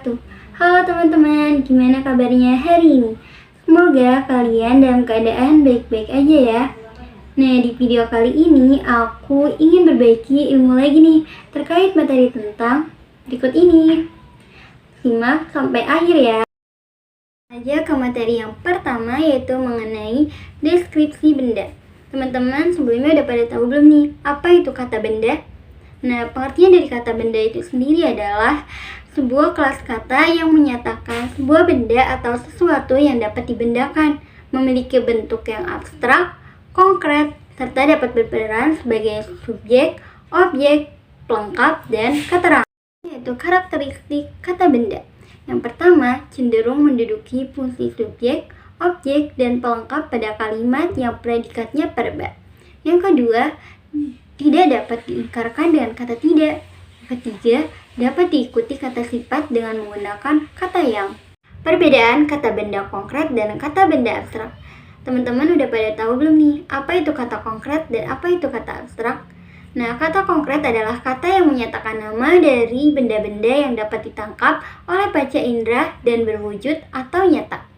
wabarakatuh. Halo teman-teman, gimana kabarnya hari ini? Semoga kalian dalam keadaan baik-baik aja ya. Nah, di video kali ini aku ingin berbagi ilmu lagi nih terkait materi tentang berikut ini. Simak sampai akhir ya. Aja ke materi yang pertama, yaitu mengenai deskripsi benda. Teman-teman sebelumnya udah pada tahu belum nih apa itu kata benda? Nah, pengertian dari kata benda itu sendiri adalah sebuah kelas kata yang menyatakan sebuah benda atau sesuatu yang dapat dibendakan, memiliki bentuk yang abstrak, konkret, serta dapat berperan sebagai subjek, objek, pelengkap, dan keterangan. Yaitu karakteristik kata benda. Yang pertama, cenderung menduduki fungsi subjek, objek, dan pelengkap pada kalimat yang predikatnya verba. Yang kedua, tidak dapat diingkarkan dengan kata tidak. Ketiga, dapat diikuti kata sifat dengan menggunakan kata yang. Perbedaan kata benda konkret dan kata benda abstrak. Teman-teman udah pada tahu belum nih apa itu kata konkret dan apa itu kata abstrak? Nah, kata konkret adalah kata yang menyatakan nama dari benda-benda yang dapat ditangkap oleh panca indera dan berwujud atau nyata.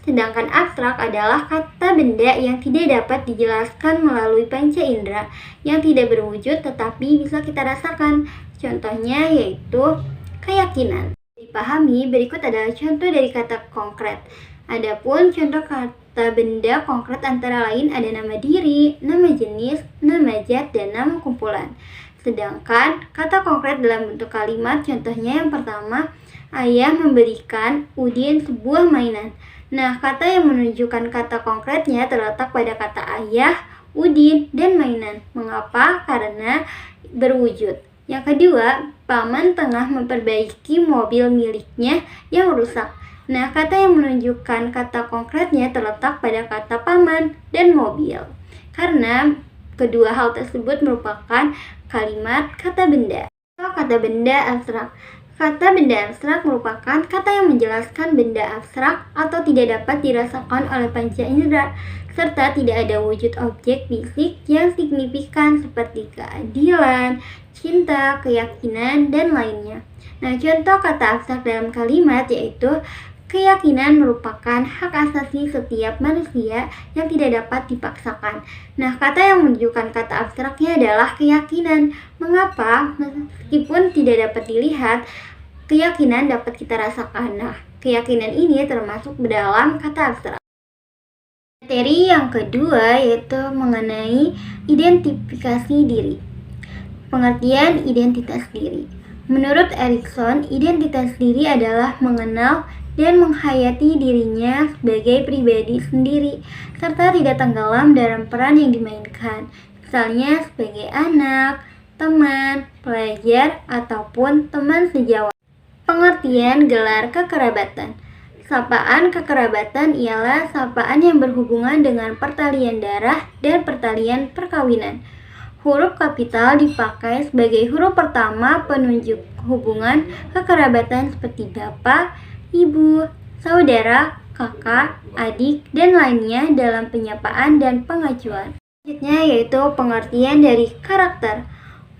Sedangkan abstrak adalah kata benda yang tidak dapat dijelaskan melalui panca indera, yang tidak berwujud tetapi bisa kita rasakan. Contohnya yaitu keyakinan. Dipahami, berikut adalah contoh dari kata konkret. Adapun contoh kata benda konkret antara lain ada nama diri, nama jenis, nama zat, dan nama kumpulan. Sedangkan kata konkret dalam bentuk kalimat, contohnya yang pertama, ayah memberikan Udin sebuah mainan. Nah, kata yang menunjukkan kata konkretnya terletak pada kata ayah, Udin, dan mainan. Mengapa? Karena berwujud. Yang kedua, paman tengah memperbaiki mobil miliknya yang rusak. Nah, kata yang menunjukkan kata konkretnya terletak pada kata paman dan mobil. Karena kedua hal tersebut merupakan kalimat kata benda. Kata benda abstrak. Kata benda abstrak merupakan kata yang menjelaskan benda abstrak atau tidak dapat dirasakan oleh panca indera, serta tidak ada wujud objek fisik yang signifikan seperti keadilan, cinta, keyakinan, dan lainnya. Nah, contoh kata abstrak dalam kalimat yaitu keyakinan merupakan hak asasi setiap manusia yang tidak dapat dipaksakan. Nah, kata yang menunjukkan kata abstraknya adalah keyakinan. Mengapa? Meskipun tidak dapat dilihat, keyakinan dapat kita rasakan. Nah, keyakinan ini termasuk dalam kata abstrak. Materi yang kedua yaitu mengenai identifikasi diri. Pengertian identitas diri. Menurut Erikson, identitas diri adalah mengenal dan menghayati dirinya sebagai pribadi sendiri, serta tidak tenggelam dalam peran yang dimainkan, misalnya sebagai anak, teman, pelajar, ataupun teman sejawat. Pengertian gelar kekerabatan. Sapaan kekerabatan ialah sapaan yang berhubungan dengan pertalian darah dan pertalian perkawinan. Huruf kapital dipakai sebagai huruf pertama penunjuk hubungan kekerabatan seperti bapak, ibu, saudara, kakak, adik, dan lainnya dalam penyapaan dan pengajuan. Selanjutnya yaitu pengertian dari karakter.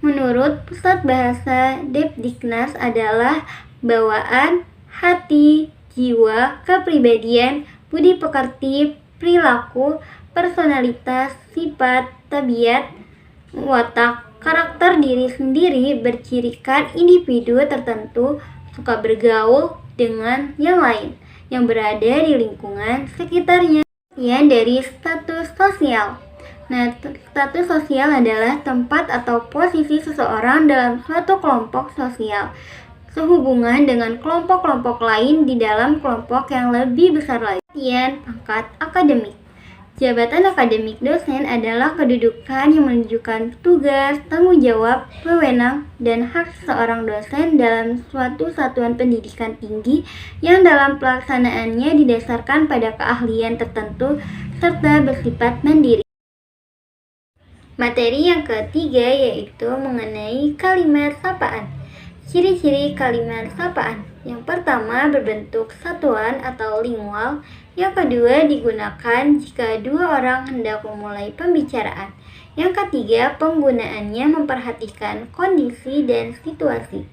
Menurut Pusat Bahasa Depdiknas adalah bawaan, hati, jiwa, kepribadian, budi pekerti, perilaku, personalitas, sifat, tabiat, watak. Karakter diri sendiri bercirikan individu tertentu suka bergaul dengan yang lain yang berada di lingkungan sekitarnya. Kemudian dari status sosial. Nah, status sosial adalah tempat atau posisi seseorang dalam suatu kelompok sosial, sehubungan dengan kelompok-kelompok lain di dalam kelompok yang lebih besar lagi. Kemudian pangkat akademik. Jabatan akademik dosen adalah kedudukan yang menunjukkan tugas, tanggung jawab, wewenang, dan hak seorang dosen dalam suatu satuan pendidikan tinggi yang dalam pelaksanaannya didasarkan pada keahlian tertentu serta bersifat mandiri. Materi yang ketiga yaitu mengenai kalimat sapaan. Ciri-ciri kalimat sapaan. Yang pertama berbentuk satuan atau lingual. Yang kedua digunakan jika dua orang hendak memulai pembicaraan. Yang ketiga penggunaannya memperhatikan kondisi dan situasi.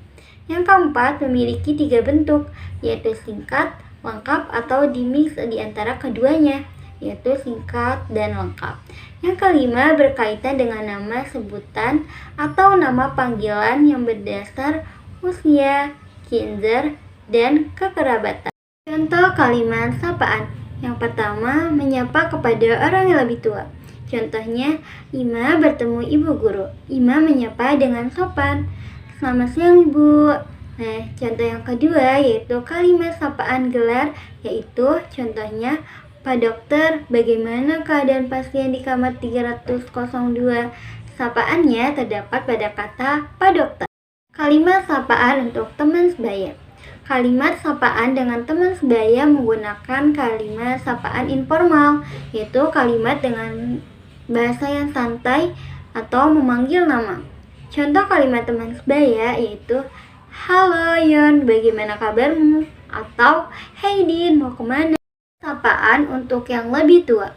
Yang keempat, memiliki 3 bentuk, yaitu singkat, lengkap, atau dimix di antara keduanya, yaitu singkat dan lengkap. Yang kelima, berkaitan dengan nama sebutan atau nama panggilan yang berdasar usia, gender, dan kekerabatan. Contoh kalimat sapaan. Yang pertama, menyapa kepada orang yang lebih tua. Contohnya, Ima bertemu ibu guru. Ima menyapa dengan sopan. Selamat siang, Ibu. Nah, contoh yang kedua yaitu kalimat sapaan gelar, yaitu contohnya, Pak Dokter, bagaimana keadaan pasien di kamar 302? Sapaannya terdapat pada kata Pak Dokter. Kalimat sapaan untuk teman sebaya. Kalimat sapaan dengan teman sebaya menggunakan kalimat sapaan informal, yaitu kalimat dengan bahasa yang santai atau memanggil nama. Contoh kalimat teman sebaya yaitu, halo Yon, bagaimana kabarmu? Atau, hey Din, mau kemana? Sapaan untuk yang lebih tua.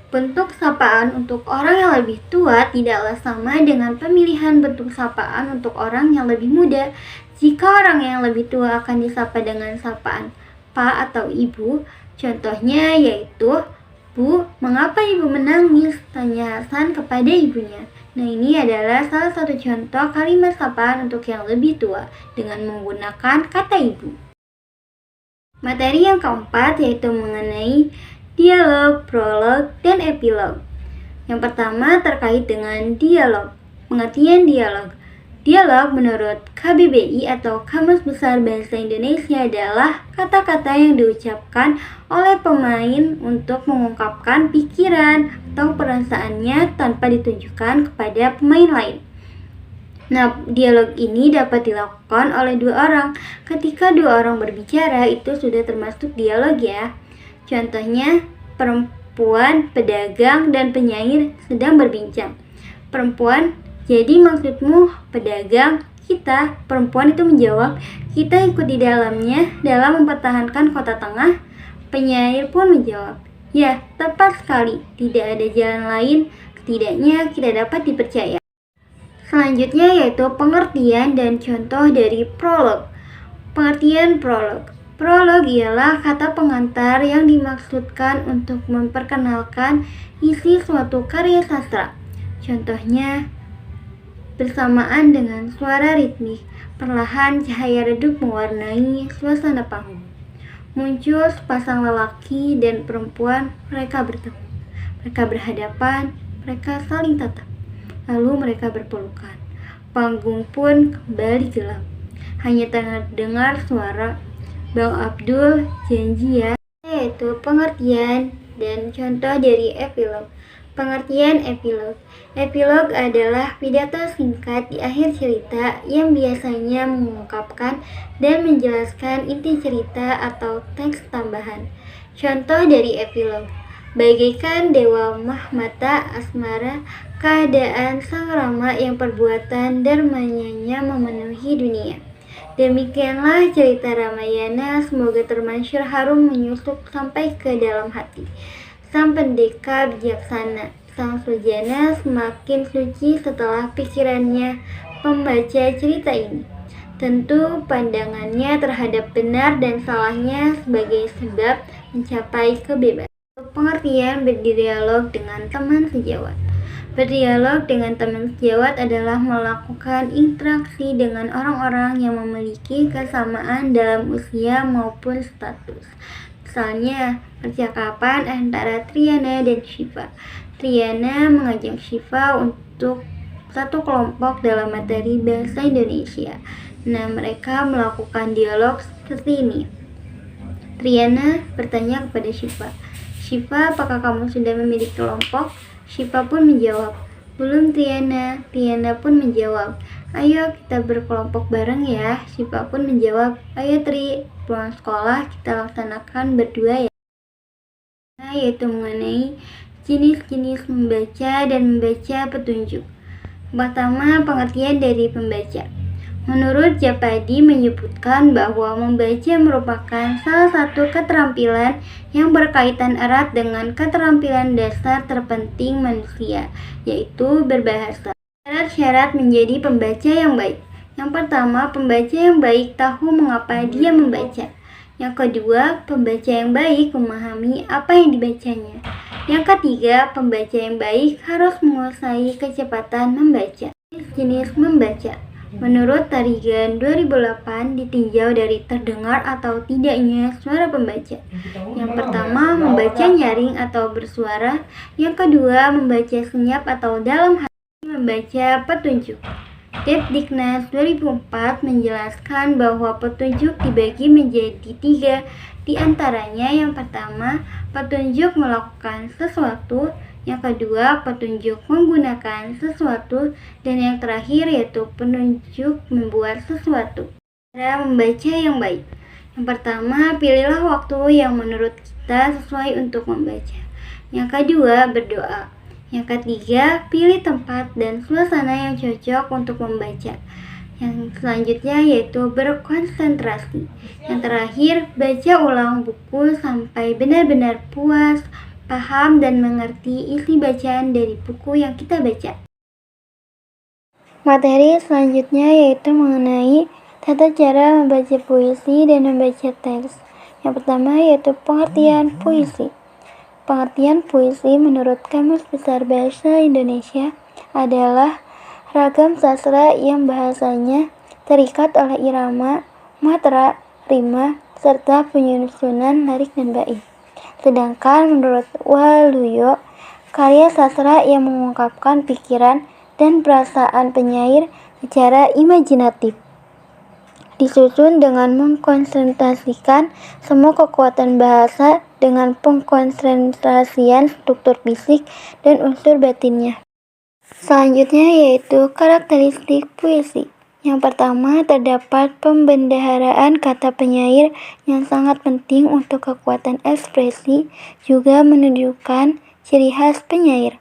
Bentuk sapaan untuk orang yang lebih tua tidaklah sama dengan pemilihan bentuk sapaan untuk orang yang lebih muda. Jika orang yang lebih tua akan disapa dengan sapaan Pak atau Ibu, contohnya yaitu, Bu, mengapa Ibu menangis? Tanya Hasan kepada ibunya. Nah, ini adalah salah satu contoh kalimat sapaan untuk yang lebih tua dengan menggunakan kata ibu. Materi yang keempat yaitu mengenai dialog, prolog, dan epilog. Yang pertama terkait dengan dialog. Pengertian dialog. Dialog menurut KBBI atau Kamus Besar Bahasa Indonesia adalah kata-kata yang diucapkan oleh pemain untuk mengungkapkan pikiran atau perasaannya tanpa ditunjukkan kepada pemain lain. Nah, dialog ini dapat dilakukan oleh 2 orang. Ketika 2 orang berbicara, itu sudah termasuk dialog ya. Contohnya, perempuan, pedagang, dan penyair sedang berbincang. Perempuan, jadi maksudmu pedagang? Kita, perempuan itu menjawab, kita ikut di dalamnya dalam mempertahankan kota tengah. Penyair pun menjawab, ya, tepat sekali, tidak ada jalan lain, setidaknya kita dapat dipercaya. Selanjutnya yaitu pengertian dan contoh dari prolog. Pengertian prolog. Prolog ialah kata pengantar yang dimaksudkan untuk memperkenalkan isi suatu karya sastra. Contohnya, bersamaan dengan suara ritmik, perlahan cahaya redup mewarnai suasana panggung. Muncul sepasang lelaki dan perempuan, mereka bertemu. Mereka berhadapan, mereka saling tatap. Lalu mereka berpelukan. Panggung pun kembali gelap. Hanya terdengar suara, Bang Abdul, janji ya. Yaitu pengertian dan contoh dari epilog. Pengertian epilog. Epilog adalah pidato singkat di akhir cerita yang biasanya mengungkapkan dan menjelaskan inti cerita atau teks tambahan. Contoh dari epilog. Bagaikan dewa mahmata asmara, keadaan sang Rama yang perbuatan dermanya memenuhi dunia. Demikianlah cerita Ramayana, semoga termasyhur harum menyusup sampai ke dalam hati. Sang pendeka bijaksana, sang sujana semakin suci setelah pikirannya membaca cerita ini. Tentu pandangannya terhadap benar dan salahnya sebagai sebab mencapai kebebasan. Pengertian berdialog dengan teman sejawat. Berdialog dengan teman sejawat adalah melakukan interaksi dengan orang-orang yang memiliki kesamaan dalam usia maupun status. Misalnya, percakapan antara Triana dan Syifa. Triana mengajak Syifa untuk satu kelompok dalam materi bahasa Indonesia. Nah, mereka melakukan dialog seperti ini. Triana bertanya kepada Syifa, Syifa, apakah kamu sudah memiliki kelompok? Syifa pun menjawab, belum Triana. Triana pun menjawab, ayo kita berkelompok bareng ya. Syifa pun menjawab, ayo Tri, pulang sekolah kita laksanakan berdua ya. Nah, yaitu mengenai jenis-jenis membaca dan membaca petunjuk. Pertama, pengertian dari pembaca. Menurut Japadi menyebutkan bahwa membaca merupakan salah satu keterampilan yang berkaitan erat dengan keterampilan dasar terpenting manusia, yaitu berbahasa. Syarat-syarat menjadi pembaca yang baik. Yang pertama, pembaca yang baik tahu mengapa dia membaca. Yang kedua, pembaca yang baik memahami apa yang dibacanya. Yang ketiga, pembaca yang baik harus menguasai kecepatan membaca. Jenis membaca. Menurut Tarigan 2008 ditinjau dari terdengar atau tidaknya suara pembaca. Yang pertama, membaca nyaring atau bersuara. Yang kedua, membaca senyap atau dalam hati. Membaca petunjuk. Depdiknas 2004 menjelaskan bahwa petunjuk dibagi menjadi 3, di antaranya yang pertama, petunjuk melakukan sesuatu, yang kedua, petunjuk menggunakan sesuatu, dan yang terakhir yaitu petunjuk membuat sesuatu. Cara membaca yang baik. Yang pertama, pilihlah waktu yang menurut kita sesuai untuk membaca. Yang kedua, berdoa. Yang ketiga, pilih tempat dan suasana yang cocok untuk membaca. Yang selanjutnya yaitu berkonsentrasi. Yang terakhir, baca ulang buku sampai benar-benar puas, paham, dan mengerti isi bacaan dari buku yang kita baca. Materi selanjutnya yaitu mengenai tata cara membaca puisi dan membaca teks. Yang pertama yaitu pengertian puisi. Pengertian puisi menurut Kamus Besar Bahasa Indonesia adalah ragam sastra yang bahasanya terikat oleh irama, matra, rima, serta penyusunan lirik dan bait. Sedangkan menurut Waluyo, karya sastra yang mengungkapkan pikiran dan perasaan penyair secara imajinatif, disusun dengan mengkonsentrasikan semua kekuatan bahasa dengan pengkonsentrasian struktur fisik dan unsur batinnya. Selanjutnya yaitu karakteristik puisi. Yang pertama, terdapat pembendaharaan kata penyair yang sangat penting untuk kekuatan ekspresi, juga menunjukkan ciri khas penyair.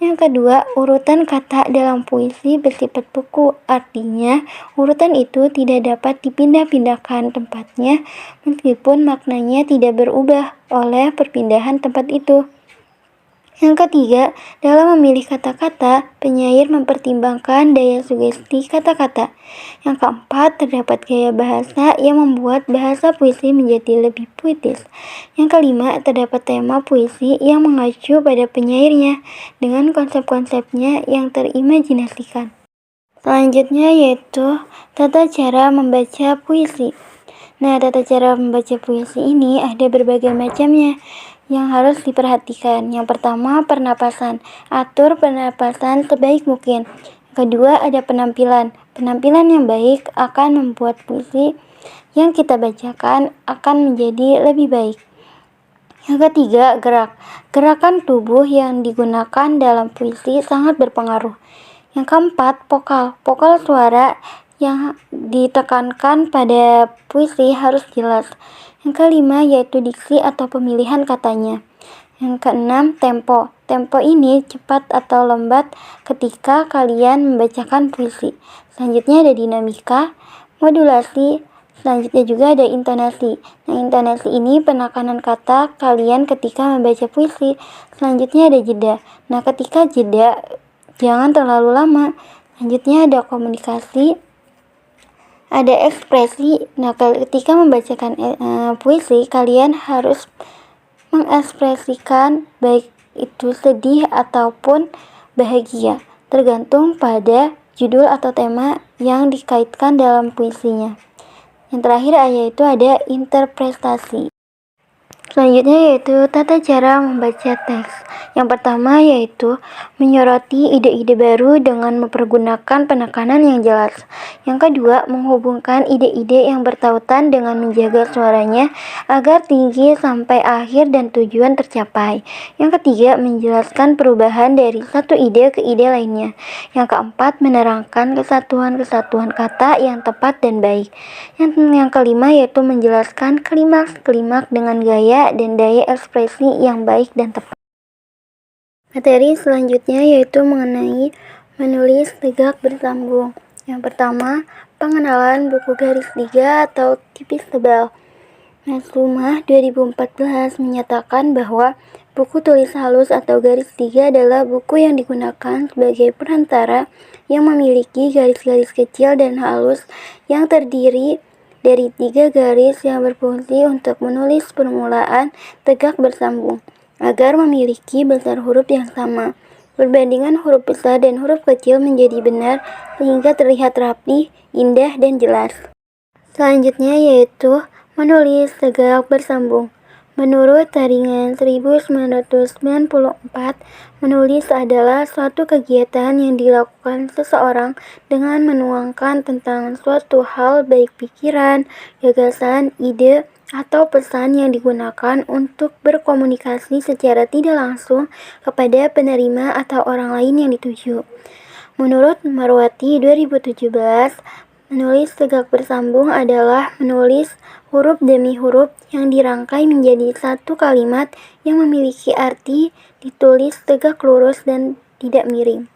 Yang kedua, urutan kata dalam puisi bersifat buku, artinya urutan itu tidak dapat dipindah-pindahkan tempatnya meskipun maknanya tidak berubah oleh perpindahan tempat itu. Yang ketiga, dalam memilih kata-kata, penyair mempertimbangkan daya sugesti kata-kata. Yang keempat, terdapat gaya bahasa yang membuat bahasa puisi menjadi lebih puitis. Yang kelima, terdapat tema puisi yang mengacu pada penyairnya dengan konsep-konsepnya yang terimajinasikan. Selanjutnya yaitu tata cara membaca puisi. Nah, tata cara membaca puisi ini ada berbagai macamnya yang harus diperhatikan. Yang pertama, pernapasan. Atur pernapasan sebaik mungkin. Kedua, ada penampilan. Penampilan yang baik akan membuat puisi yang kita bacakan akan menjadi lebih baik. Yang ketiga, gerak. Gerakan tubuh yang digunakan dalam puisi sangat berpengaruh. Yang keempat, vokal. Vokal suara yang ditekankan pada puisi harus jelas. Yang kelima yaitu diksi atau pemilihan katanya. Yang keenam, tempo. Tempo ini cepat atau lambat ketika kalian membacakan puisi. Selanjutnya ada dinamika, modulasi, selanjutnya juga ada intonasi. Nah, intonasi ini penekanan kata kalian ketika membaca puisi. Selanjutnya ada jeda. Nah, ketika jeda jangan terlalu lama. Selanjutnya ada komunikasi, ada ekspresi. Nah, ketika membacakan puisi, kalian harus mengekspresikan baik itu sedih ataupun bahagia, tergantung pada judul atau tema yang dikaitkan dalam puisinya. Yang terakhir yaitu ada interpretasi. Selanjutnya yaitu tata cara membaca teks. Yang pertama yaitu menyoroti ide-ide baru dengan mempergunakan penekanan yang jelas. Yang kedua, menghubungkan ide-ide yang bertautan dengan menjaga suaranya agar tinggi sampai akhir dan tujuan tercapai. Yang ketiga, menjelaskan perubahan dari satu ide ke ide lainnya. Yang keempat, menerangkan kesatuan-kesatuan kata yang tepat dan baik. Yang kelima yaitu menjelaskan klimaks-klimaks dengan gaya dan daya ekspresi yang baik dan tepat. Materi selanjutnya yaitu mengenai menulis tegak bersambung. Yang pertama, pengenalan buku garis 3 atau tipis tebal. Nasrullah 2014 menyatakan bahwa Buku tulis halus atau garis tiga adalah buku yang digunakan sebagai perantara yang memiliki garis-garis kecil dan halus yang terdiri dari 3 garis yang berfungsi untuk menulis permulaan tegak bersambung agar memiliki besar huruf yang sama. Perbandingan huruf besar dan huruf kecil menjadi benar sehingga terlihat rapi, indah, dan jelas. Selanjutnya yaitu menulis tegak bersambung. Menurut Taringan 1994, menulis adalah suatu kegiatan yang dilakukan seseorang dengan menuangkan tentang suatu hal baik pikiran, gagasan, ide, atau pesan yang digunakan untuk berkomunikasi secara tidak langsung kepada penerima atau orang lain yang dituju. Menurut Marwati 2017, menulis tegak bersambung adalah menulis huruf demi huruf yang dirangkai menjadi satu kalimat yang memiliki arti ditulis tegak lurus dan tidak miring.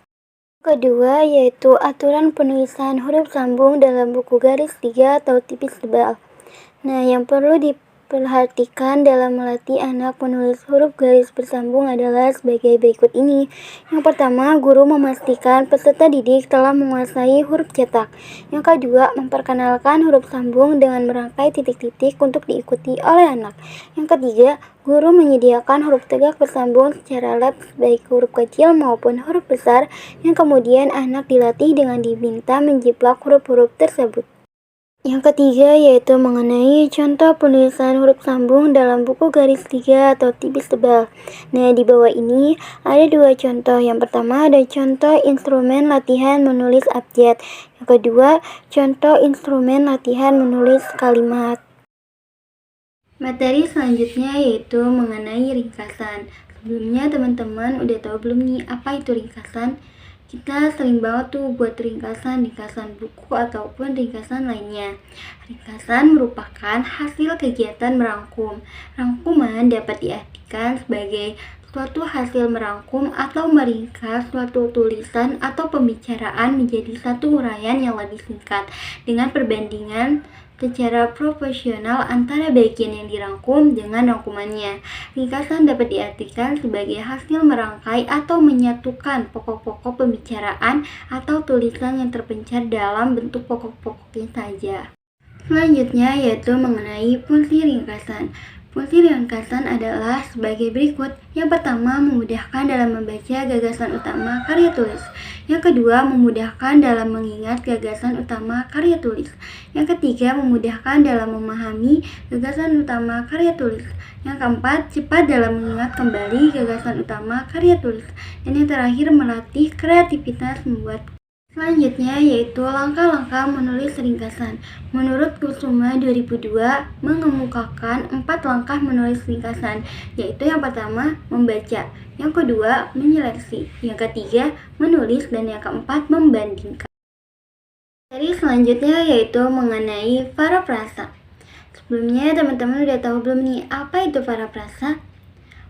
Kedua yaitu aturan penulisan huruf sambung dalam buku garis tiga atau tipis tebal. Nah, yang perlu diperhatikan dalam melatih anak menulis huruf garis bersambung adalah sebagai berikut ini. Yang pertama, guru memastikan peserta didik telah menguasai huruf cetak. Yang kedua, memperkenalkan huruf sambung dengan merangkai titik-titik untuk diikuti oleh anak. Yang ketiga, guru menyediakan huruf tegak bersambung secara lab baik huruf kecil maupun huruf besar yang kemudian anak dilatih dengan diminta menjiplak huruf-huruf tersebut. Yang ketiga yaitu mengenai contoh penulisan huruf sambung dalam buku garis tiga atau tipis tebal. Nah, di bawah ini ada 2 contoh. Yang pertama ada contoh instrumen latihan menulis abjad. Yang kedua, contoh instrumen latihan menulis kalimat. Materi selanjutnya yaitu mengenai ringkasan. Sebelumnya teman-teman udah tahu belum nih apa itu ringkasan? Kita sering banget tuh buat ringkasan buku ataupun ringkasan lainnya. Ringkasan merupakan hasil kegiatan merangkum. Rangkuman dapat diartikan sebagai suatu hasil merangkum atau meringkas suatu tulisan atau pembicaraan menjadi satu uraian yang lebih singkat dengan perbandingan secara proporsional antara bagian yang dirangkum dengan rangkumannya. Ringkasan dapat diartikan sebagai hasil merangkai atau menyatukan pokok-pokok pembicaraan atau tulisan yang terpencar dalam bentuk pokok-pokoknya saja. Selanjutnya yaitu mengenai fungsi ringkasan. Fungsi ringkasan adalah sebagai berikut. Yang pertama, memudahkan dalam membaca gagasan utama karya tulis. Yang kedua, memudahkan dalam mengingat gagasan utama karya tulis. Yang ketiga, memudahkan dalam memahami gagasan utama karya tulis. Yang keempat, cepat dalam mengingat kembali gagasan utama karya tulis. Dan yang terakhir, melatih kreativitas membuat. Selanjutnya yaitu langkah-langkah menulis ringkasan. Menurut Kusuma 2002 mengemukakan 4 langkah menulis ringkasan, yaitu yang pertama membaca, yang kedua menyeleksi, yang ketiga menulis, dan yang keempat membandingkan. Dari selanjutnya yaitu mengenai paraprasa. Sebelumnya teman-teman udah tahu belum nih apa itu paraprasa?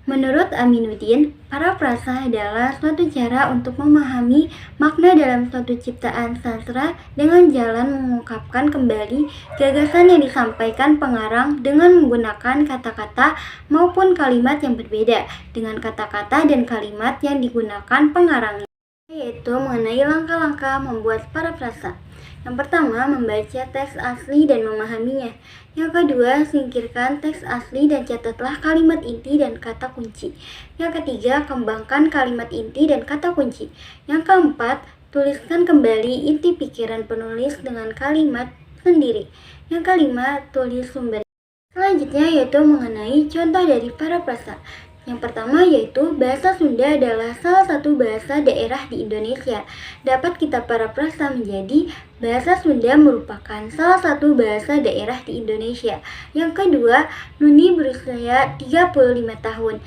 Menurut Aminuddin, paraprasa adalah suatu cara untuk memahami makna dalam suatu ciptaan sastra dengan jalan mengungkapkan kembali gagasan yang disampaikan pengarang dengan menggunakan kata-kata maupun kalimat yang berbeda dengan kata-kata dan kalimat yang digunakan pengarangnya, yaitu mengenai langkah-langkah membuat paraprasa. Yang pertama, membaca teks asli dan memahaminya. Yang kedua, singkirkan teks asli dan catatlah kalimat inti dan kata kunci. Yang ketiga, kembangkan kalimat inti dan kata kunci. Yang keempat, tuliskan kembali inti pikiran penulis dengan kalimat sendiri. Yang kelima, tulis sumber. Selanjutnya yaitu mengenai contoh dari paraprasa. Yang pertama yaitu bahasa Sunda adalah salah satu bahasa daerah di Indonesia. Dapat kita paraprasa menjadi bahasa Sunda merupakan salah satu bahasa daerah di Indonesia. Yang kedua, Nuni berusia 35 tahun.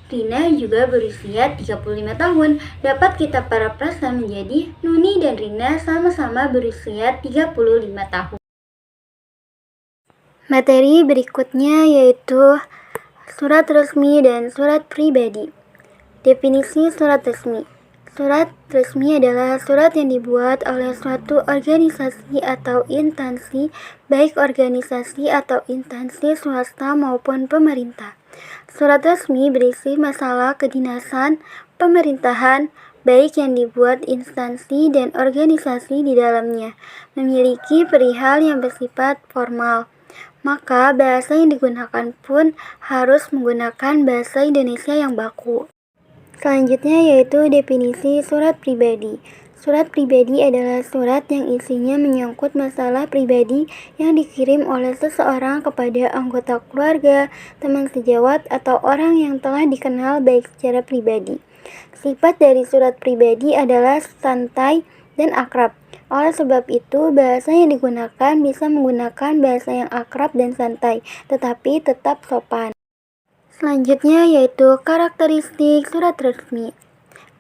Rina juga berusia 35 tahun. Dapat kita paraprasa menjadi Nuni dan Rina sama-sama berusia 35 tahun. Materi berikutnya yaitu surat resmi dan surat pribadi. Definisi surat resmi. Surat resmi adalah surat yang dibuat oleh suatu organisasi atau instansi, baik organisasi atau instansi swasta maupun pemerintah. Surat resmi berisi masalah kedinasan, pemerintahan, baik yang dibuat instansi dan organisasi di dalamnya, memiliki perihal yang bersifat formal. Maka bahasa yang digunakan pun harus menggunakan bahasa Indonesia yang baku. Selanjutnya yaitu definisi surat pribadi. Surat pribadi adalah surat yang isinya menyangkut masalah pribadi yang dikirim oleh seseorang kepada anggota keluarga, teman sejawat, atau orang yang telah dikenal baik secara pribadi. Sifat dari surat pribadi adalah santai dan akrab. Oleh sebab itu, bahasa yang digunakan bisa menggunakan bahasa yang akrab dan santai, tetapi tetap sopan. Selanjutnya yaitu karakteristik surat resmi.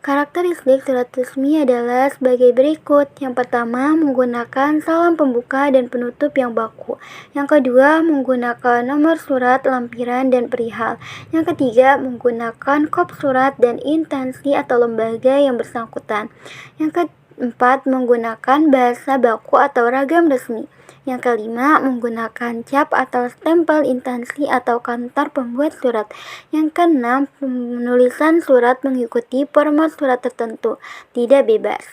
Karakteristik surat resmi adalah sebagai berikut. Yang pertama, menggunakan salam pembuka dan penutup yang baku. Yang kedua, menggunakan nomor surat, lampiran, dan perihal. Yang ketiga, menggunakan kop surat dan instansi atau lembaga yang bersangkutan. Yang keempat, menggunakan bahasa baku atau ragam resmi. Yang kelima, menggunakan cap atau stempel instansi atau kantor pembuat surat. Yang keenam, penulisan surat mengikuti format surat tertentu, tidak bebas.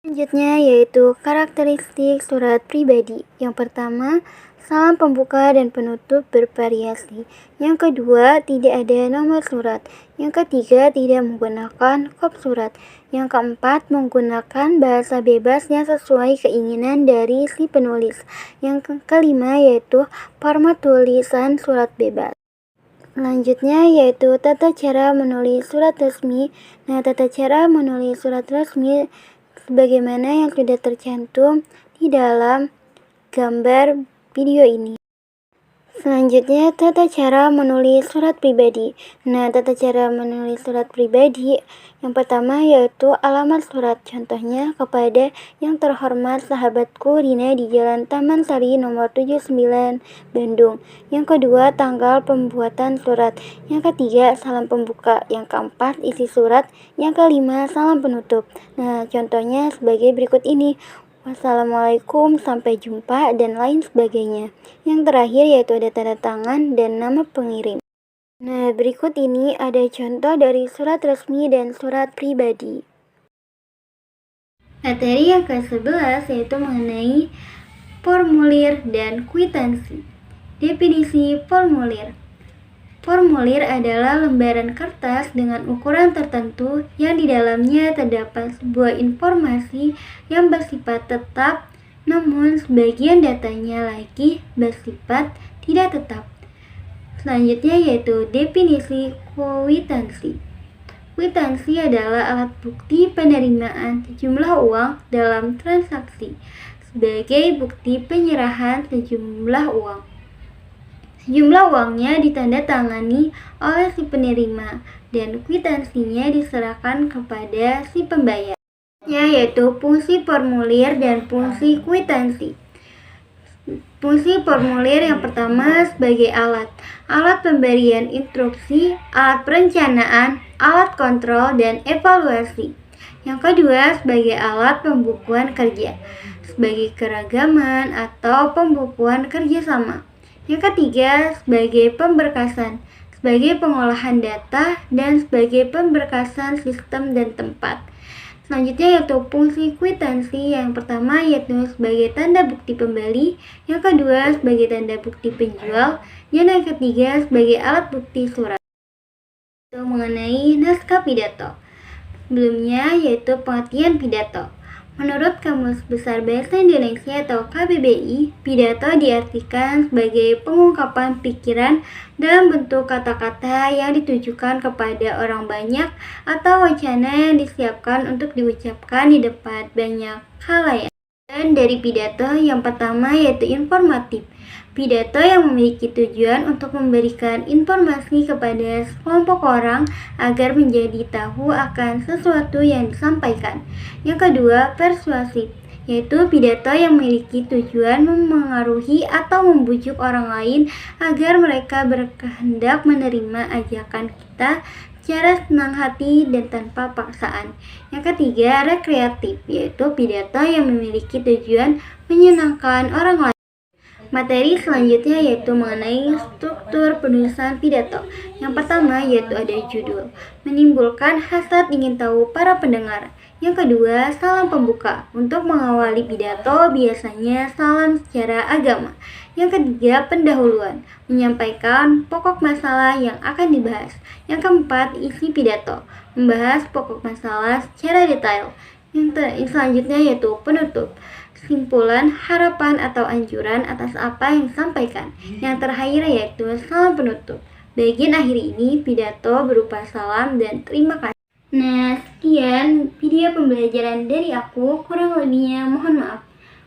Selanjutnya yaitu karakteristik surat pribadi. Yang pertama, salam pembuka dan penutup bervariasi. Yang kedua, tidak ada nomor surat. Yang ketiga, tidak menggunakan kop surat. Yang keempat, menggunakan bahasa bebas yang sesuai keinginan dari si penulis. Yang kelima yaitu format tulisan surat bebas. Selanjutnya yaitu tata cara menulis surat resmi. Nah, tata cara menulis surat resmi sebagaimana yang sudah tercantum di dalam gambar video ini. Selanjutnya, tata cara menulis surat pribadi. Nah, tata cara menulis surat pribadi yang pertama yaitu alamat surat. Contohnya, kepada yang terhormat sahabatku Rina di Jalan Taman Sari nomor 79, Bandung. Yang kedua, tanggal pembuatan surat. Yang ketiga, salam pembuka. Yang keempat, isi surat. Yang kelima, salam penutup. Nah, contohnya sebagai berikut ini. Wassalamualaikum, sampai jumpa, dan lain sebagainya. Yang terakhir yaitu ada tanda tangan dan nama pengirim. Nah, berikut ini ada contoh dari surat resmi dan surat pribadi. Materi yang ke-11 yaitu mengenai formulir dan kwitansi. Definisi formulir. Formulir adalah lembaran kertas dengan ukuran tertentu yang di dalamnya terdapat sebuah informasi yang bersifat tetap, namun sebagian datanya lagi bersifat tidak tetap. Selanjutnya yaitu definisi kwitansi. Kwitansi adalah alat bukti penerimaan sejumlah uang dalam transaksi sebagai bukti penyerahan sejumlah uang. Sejumlah uangnya ditandatangani oleh si penerima dan kwitansinya diserahkan kepada si pembayar. Yaitu fungsi formulir dan fungsi kwitansi. Fungsi formulir yang pertama sebagai alat pemberian instruksi, alat perencanaan, alat kontrol, dan evaluasi. Yang kedua sebagai alat pembukuan kerja, sebagai keragaman atau pembukuan kerjasama. Yang ketiga sebagai pemberkasan, sebagai pengolahan data, dan sebagai pemberkasan sistem dan tempat. Selanjutnya yaitu fungsi kwitansi. Yang pertama yaitu sebagai tanda bukti pembeli, yang kedua sebagai tanda bukti penjual, dan yang ketiga sebagai alat bukti surat. Itu mengenai naskah pidato. Sebelumnya yaitu pengertian pidato. Menurut Kamus Besar Bahasa Indonesia atau KBBI, pidato diartikan sebagai pengungkapan pikiran dalam bentuk kata-kata yang ditujukan kepada orang banyak atau wacana yang disiapkan untuk diucapkan di depan banyak khalayak. Dan dari pidato yang pertama yaitu informatif. Pidato yang memiliki tujuan untuk memberikan informasi kepada sekelompok orang agar menjadi tahu akan sesuatu yang disampaikan. Yang kedua, persuasif, yaitu pidato yang memiliki tujuan memengaruhi atau membujuk orang lain agar mereka berkehendak menerima ajakan kita secara senang hati dan tanpa paksaan. Yang ketiga, rekreatif, yaitu pidato yang memiliki tujuan menyenangkan orang lain. Materi selanjutnya yaitu mengenai struktur penulisan pidato. Yang pertama yaitu ada judul, menimbulkan hasrat ingin tahu para pendengar. Yang kedua, salam pembuka. Untuk mengawali pidato biasanya salam secara agama. Yang ketiga, pendahuluan, menyampaikan pokok masalah yang akan dibahas. Yang keempat, isi pidato, membahas pokok masalah secara detail. Yang selanjutnya yaitu penutup, kesimpulan, harapan atau anjuran atas apa yang disampaikan. Yang terakhir yaitu salam penutup. Bagian akhir ini pidato berupa salam dan terima kasih. Nah, sekian video pembelajaran dari aku. Kurang lebihnya mohon maaf.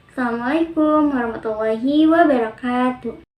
Assalamualaikum warahmatullahi wabarakatuh.